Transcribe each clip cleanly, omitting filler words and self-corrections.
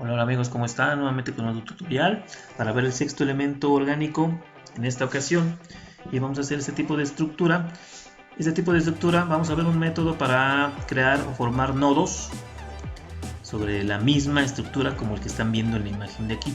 Hola amigos, ¿cómo están? Nuevamente con otro tutorial para ver el sexto elemento orgánico en esta ocasión. Y vamos a hacer este tipo de estructura. Este tipo de estructura vamos a ver un método para crear o formar nodos sobre la misma estructura como el que están viendo en la imagen de aquí.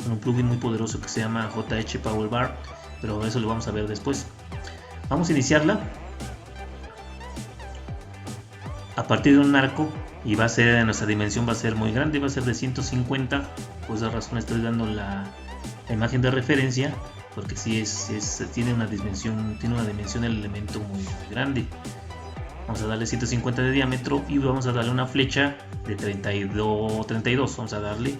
Con un plugin muy poderoso que se llama JH Power Bar, pero eso lo vamos a ver después. Vamos a iniciarla a partir de un arco y va a ser, nuestra dimensión va a ser muy grande, va a ser de 150, por esa razón estoy dando la imagen de referencia, porque si tiene una dimensión del elemento muy grande. Vamos a darle 150 de diámetro y vamos a darle una flecha de 32, vamos a darle.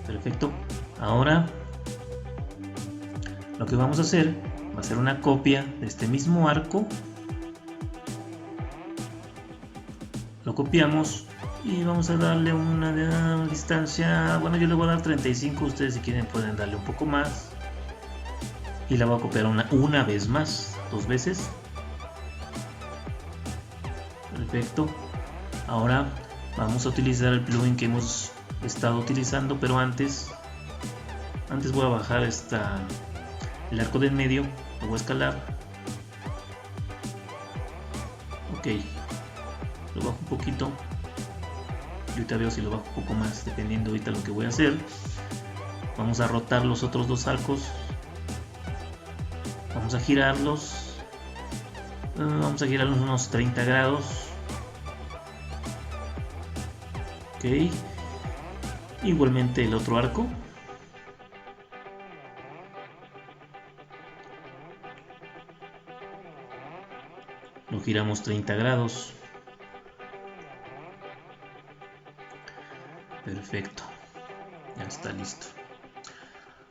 Perfecto. Ahora lo que vamos a hacer va a ser una copia de este mismo arco. Lo copiamos y vamos a darle una distancia, bueno, yo le voy a dar 35, ustedes si quieren pueden darle un poco más, y la voy a copiar una vez más, dos veces. Perfecto. Ahora vamos a utilizar el plugin que hemos estado utilizando, pero antes voy a bajar el arco del medio, lo voy a escalar. Ok, lo bajo un poquito y ahorita veo si lo bajo un poco más, dependiendo ahorita lo que voy a hacer. Vamos a rotar los otros dos arcos, vamos a girarlos unos 30 grados. Ok, igualmente el otro arco. Lo giramos 30 grados. Perfecto, ya está listo.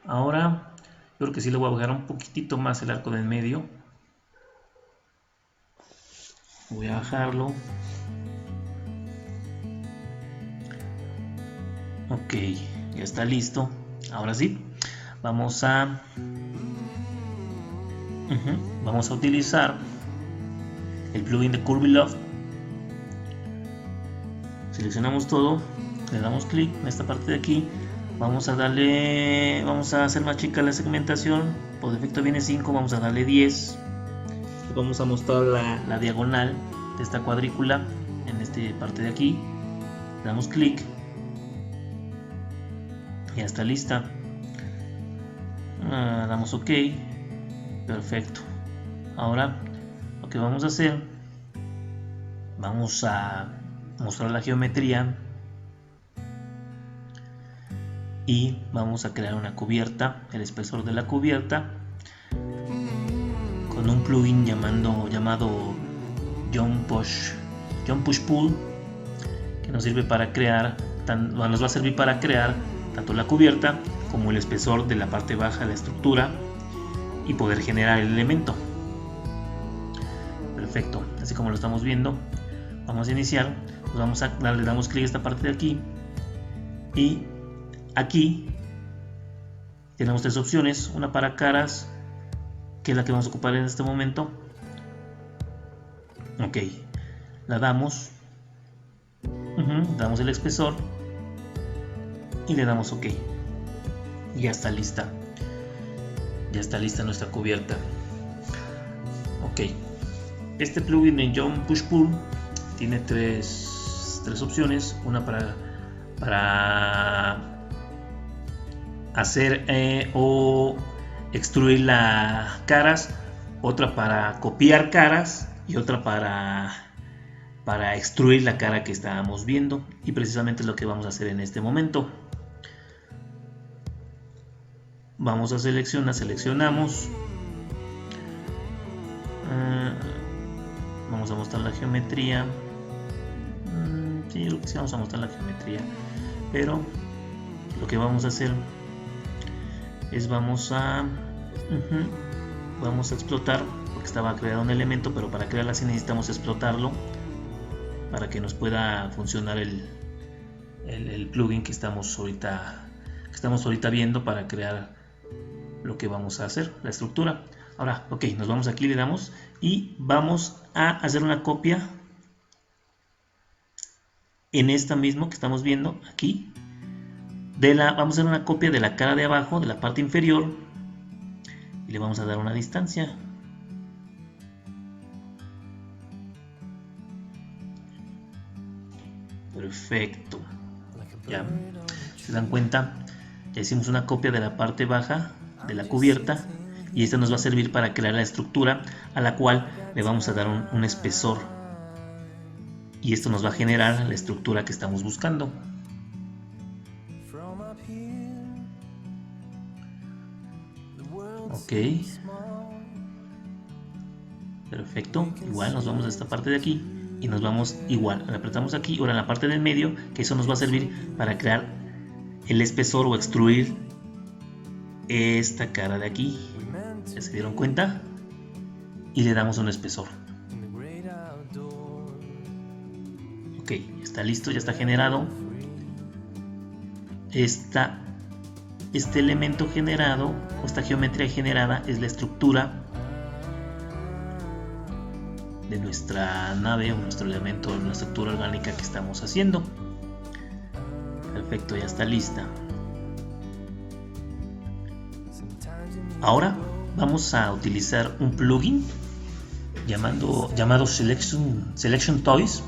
Ahora yo creo que sí le voy a bajar un poquitito más el arco del medio. Voy a bajarlo. Ok, ya está listo. Ahora sí, vamos a utilizar el plugin de Curvy Loft. Seleccionamos todo, le damos clic en esta parte de aquí. Vamos a hacer más chica la segmentación. Por defecto viene 5, vamos a darle 10. Vamos a mostrar la diagonal de esta cuadrícula en esta parte de aquí. Le damos clic. Ya está lista. Damos OK. Perfecto. Ahora lo que vamos a hacer, vamos a mostrar la geometría y vamos a crear una cubierta, el espesor de la cubierta, con un plugin llamado Jump Push Pull, que nos sirve para crear, nos va a servir para crear tanto la cubierta como el espesor de la parte baja de la estructura y poder generar el elemento. Perfecto, así como lo estamos viendo. Vamos a iniciar, le damos clic a esta parte de aquí y aquí tenemos tres opciones, una para caras, que es la que vamos a ocupar en este momento. Ok, la damos, damos el espesor y le damos OK. Ya está lista. Ya está lista nuestra cubierta. Ok, este plugin en Jump Push Pull tiene tres opciones, una para hacer o extruir las caras, otra para copiar caras y otra para extruir la cara que estábamos viendo, y precisamente es lo que vamos a hacer en este momento. Vamos a seleccionamos, vamos a mostrar la geometría. Sí, creo que sí vamos a mostrar la geometría, pero lo que vamos a hacer es vamos a explotar, porque estaba creado un elemento, pero para crearla así necesitamos explotarlo para que nos pueda funcionar el plugin que estamos ahorita viendo para crear lo que vamos a hacer, la estructura. Ahora, ok, nos vamos aquí, le damos y vamos a hacer una copia en esta misma que estamos viendo aquí. Vamos a hacer una copia de la cara de abajo, de la parte inferior, y le vamos a dar una distancia. Perfecto. Ya se dan cuenta, ya hicimos una copia de la parte baja de la cubierta, y esta nos va a servir para crear la estructura a la cual le vamos a dar un espesor, y esto nos va a generar la estructura que estamos buscando. Ok, perfecto. Igual nos vamos a esta parte de aquí y nos vamos igual, le apretamos aquí, ahora en la parte del medio, que eso nos va a servir para crear el espesor o extruir esta cara de aquí. ¿Ya se dieron cuenta? Y le damos un espesor. Ok, está listo, ya está generado. Este elemento generado, o esta geometría generada, es la estructura de nuestra nave o nuestro elemento, la estructura orgánica que estamos haciendo. Perfecto, ya está lista. Ahora vamos a utilizar un plugin llamado Selection Toys.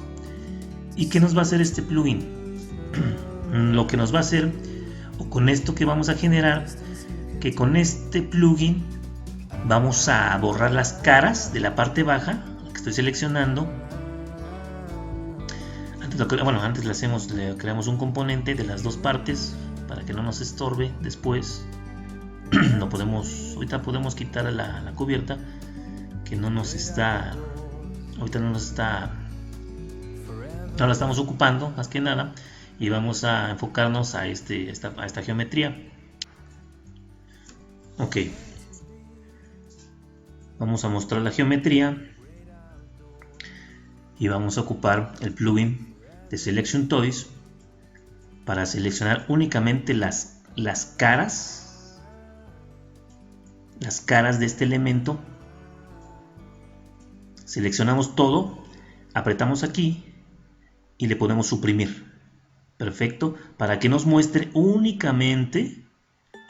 ¿Y qué nos va a hacer este plugin? Lo que nos va a hacer, o con esto que vamos a generar, que con este plugin vamos a borrar las caras de la parte baja, la que estoy seleccionando. Antes le creamos un componente de las dos partes para que no nos estorbe después. Ahorita podemos quitar la cubierta, que no la estamos ocupando más que nada, y vamos a enfocarnos a esta geometría. Ok, vamos a mostrar la geometría y vamos a ocupar el plugin de Selection Toys para seleccionar únicamente las caras de este elemento. Seleccionamos todo, apretamos aquí y le podemos suprimir. Perfecto, para que nos muestre únicamente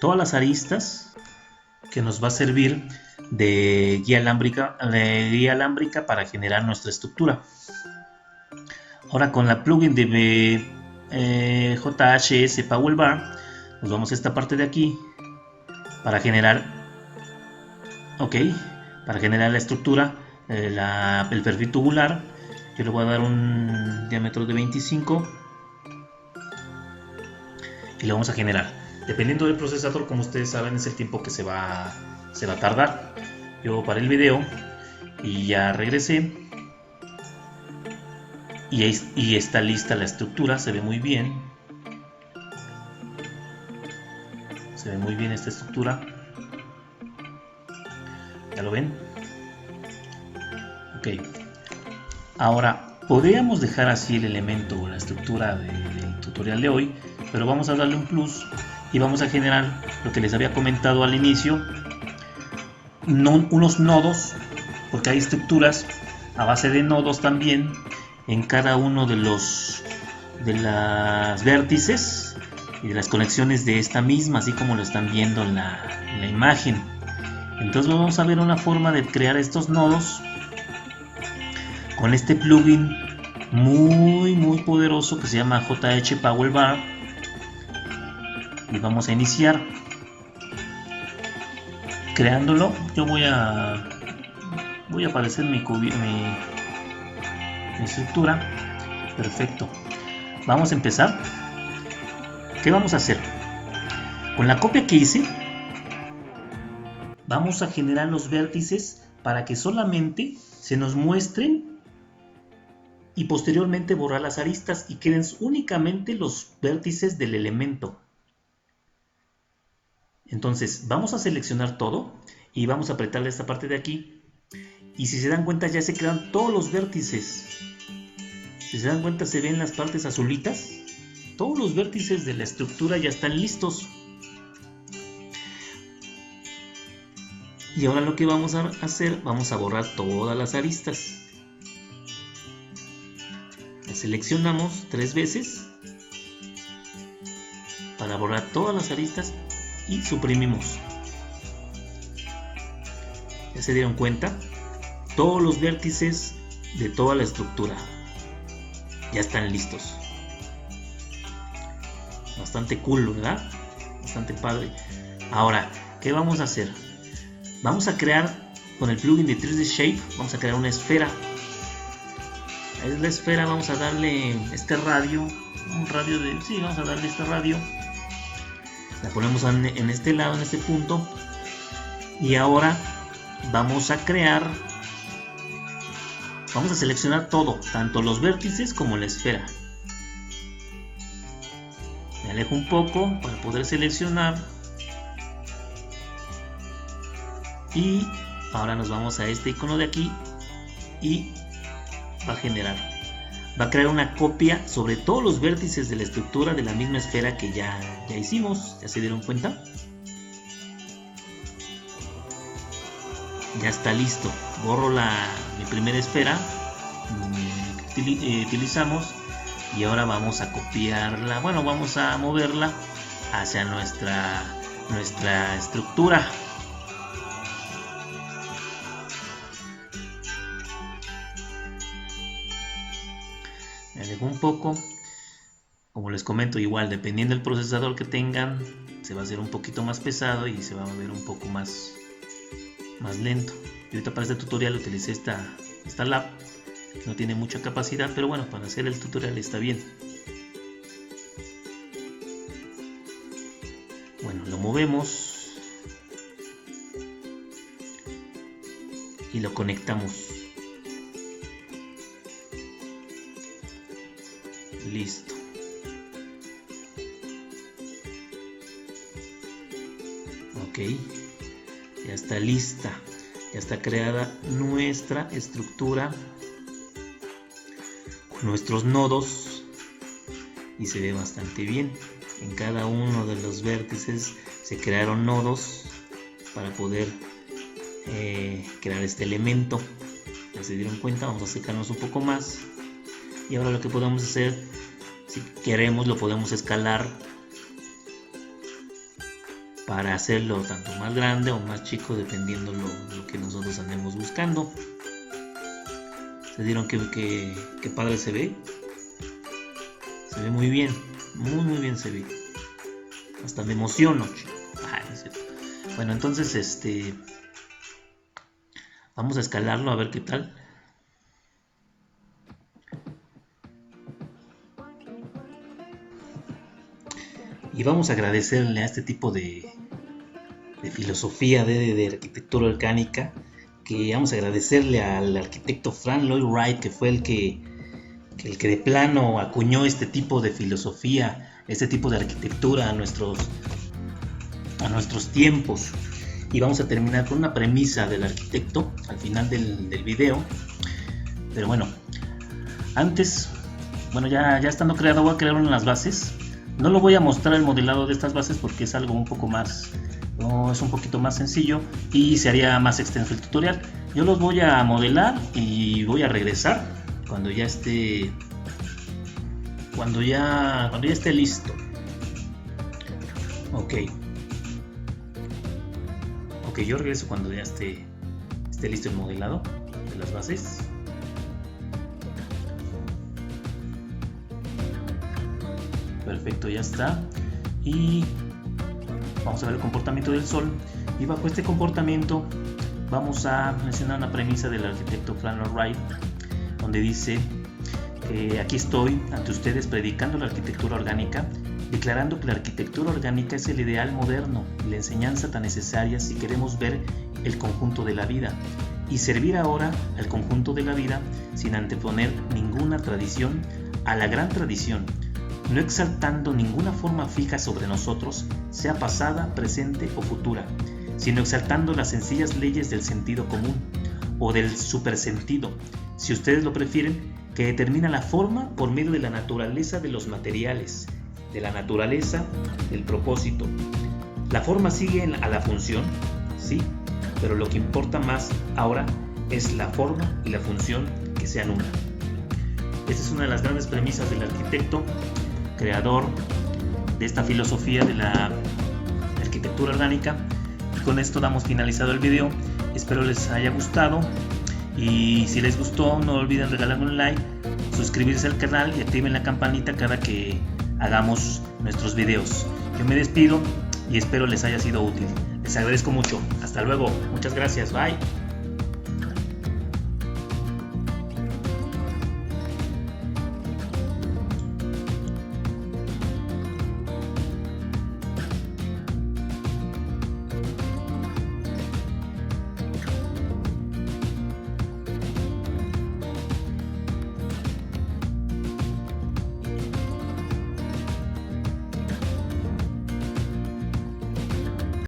todas las aristas, que nos va a servir de guía alámbrica para generar nuestra estructura. Ahora con la plugin de JHS Powell Bar, nos vamos a esta parte de aquí para generar la estructura, el perfil tubular. Yo le voy a dar un diámetro de 25 y lo vamos a generar. Dependiendo del procesador, como ustedes saben, es el tiempo que se va a tardar. Yo paré el video y ya regresé, y está lista la estructura. Se ve muy bien, esta estructura. ¿Ya lo ven? Ok. Ahora, podríamos dejar así el elemento o la estructura del tutorial de hoy, pero vamos a darle un plus y vamos a generar lo que les había comentado al inicio, unos nodos, porque hay estructuras a base de nodos también en cada uno de las vértices y de las conexiones de esta misma, así como lo están viendo en la imagen. Entonces vamos a ver una forma de crear estos nodos con este plugin muy poderoso que se llama JH Powell Bar, y vamos a iniciar creándolo. Yo voy a aparecer mi estructura. Perfecto, vamos a empezar. ¿Qué vamos a hacer? Con la copia que hice, vamos a generar los vértices para que solamente se nos muestren, y posteriormente borrar las aristas y queden únicamente los vértices del elemento. Entonces vamos a seleccionar todo y vamos a apretarle esta parte de aquí, y si se dan cuenta ya se crean todos los vértices. Si se dan cuenta, se ven las partes azulitas. Todos los vértices de la estructura ya están listos. Y ahora lo que vamos a hacer, vamos a borrar todas las aristas. Seleccionamos 3 veces para borrar todas las aristas y suprimimos. Ya se dieron cuenta, todos los vértices de toda la estructura ya están listos. Bastante cool, ¿verdad? Bastante padre. Ahora, ¿qué vamos a hacer? Vamos a crear con el plugin de 3D Shape, vamos a crear una esfera. Es la esfera, vamos a darle este radio, un radio de, sí, vamos a darle este radio. La ponemos en este lado, en este punto. Y ahora vamos a crear, vamos a seleccionar todo, tanto los vértices como la esfera. Me alejo un poco para poder seleccionar. Y ahora nos vamos a este icono de aquí y va a generar, va a crear una copia sobre todos los vértices de la estructura de la misma esfera que ya hicimos. ¿Ya se dieron cuenta? Ya está listo. Borro mi primera esfera que utilizamos y ahora vamos a copiarla, bueno, vamos a moverla hacia nuestra estructura. Me alejo un poco. Como les comento, igual dependiendo del procesador que tengan, se va a hacer un poquito más pesado y se va a ver un poco más lento. Y ahorita para este tutorial utilicé esta lab, que no tiene mucha capacidad, pero bueno, para hacer el tutorial está bien. Bueno, lo movemos y lo conectamos. Listo. Ok, ya está lista, ya está creada nuestra estructura con nuestros nodos y se ve bastante bien. En cada uno de los vértices se crearon nodos para poder crear este elemento. Ya se dieron cuenta, vamos a acercarnos un poco más. Y ahora lo que podemos hacer, si queremos, lo podemos escalar para hacerlo tanto más grande o más chico, dependiendo lo que nosotros andemos buscando. ¿Se dieron que padre se ve? Se ve muy bien, muy bien se ve. Hasta me emociono, chico. Ay, no es cierto. Bueno, entonces vamos a escalarlo a ver qué tal. Y vamos a agradecerle a este tipo de filosofía de arquitectura orgánica, que vamos a agradecerle al arquitecto Frank Lloyd Wright, que fue el que de plano acuñó este tipo de filosofía, este tipo de arquitectura a nuestros tiempos. Y vamos a terminar con una premisa del arquitecto al final del video. Pero bueno, antes, bueno, ya estando creado, voy a crear una de las bases. No lo voy a mostrar el modelado de estas bases porque es algo un poco más, no, es un poquito más sencillo y se haría más extenso el tutorial. Yo los voy a modelar y voy a regresar cuando ya esté listo. Ok, yo regreso cuando ya esté listo el modelado de las bases. Perfecto, ya está. Y vamos a ver el comportamiento del sol. Y bajo este comportamiento vamos a mencionar una premisa del arquitecto Frank Lloyd Wright, donde dice que aquí estoy ante ustedes predicando la arquitectura orgánica, declarando que la arquitectura orgánica es el ideal moderno y la enseñanza tan necesaria si queremos ver el conjunto de la vida y servir ahora al conjunto de la vida sin anteponer ninguna tradición a la gran tradición, no exaltando ninguna forma fija sobre nosotros, sea pasada, presente o futura, sino exaltando las sencillas leyes del sentido común o del supersentido, si ustedes lo prefieren, que determina la forma por medio de la naturaleza de los materiales, de la naturaleza del propósito. La forma sigue a la función, sí, pero lo que importa más ahora es la forma y la función que sean una. Esta es una de las grandes premisas del arquitecto, creador de esta filosofía de la arquitectura orgánica. Y con esto damos finalizado el video. Espero les haya gustado, y si les gustó no olviden regalarme un like, suscribirse al canal y activen la campanita cada que hagamos nuestros videos. Yo me despido y espero les haya sido útil. Les agradezco mucho. Hasta luego. Muchas gracias. Bye.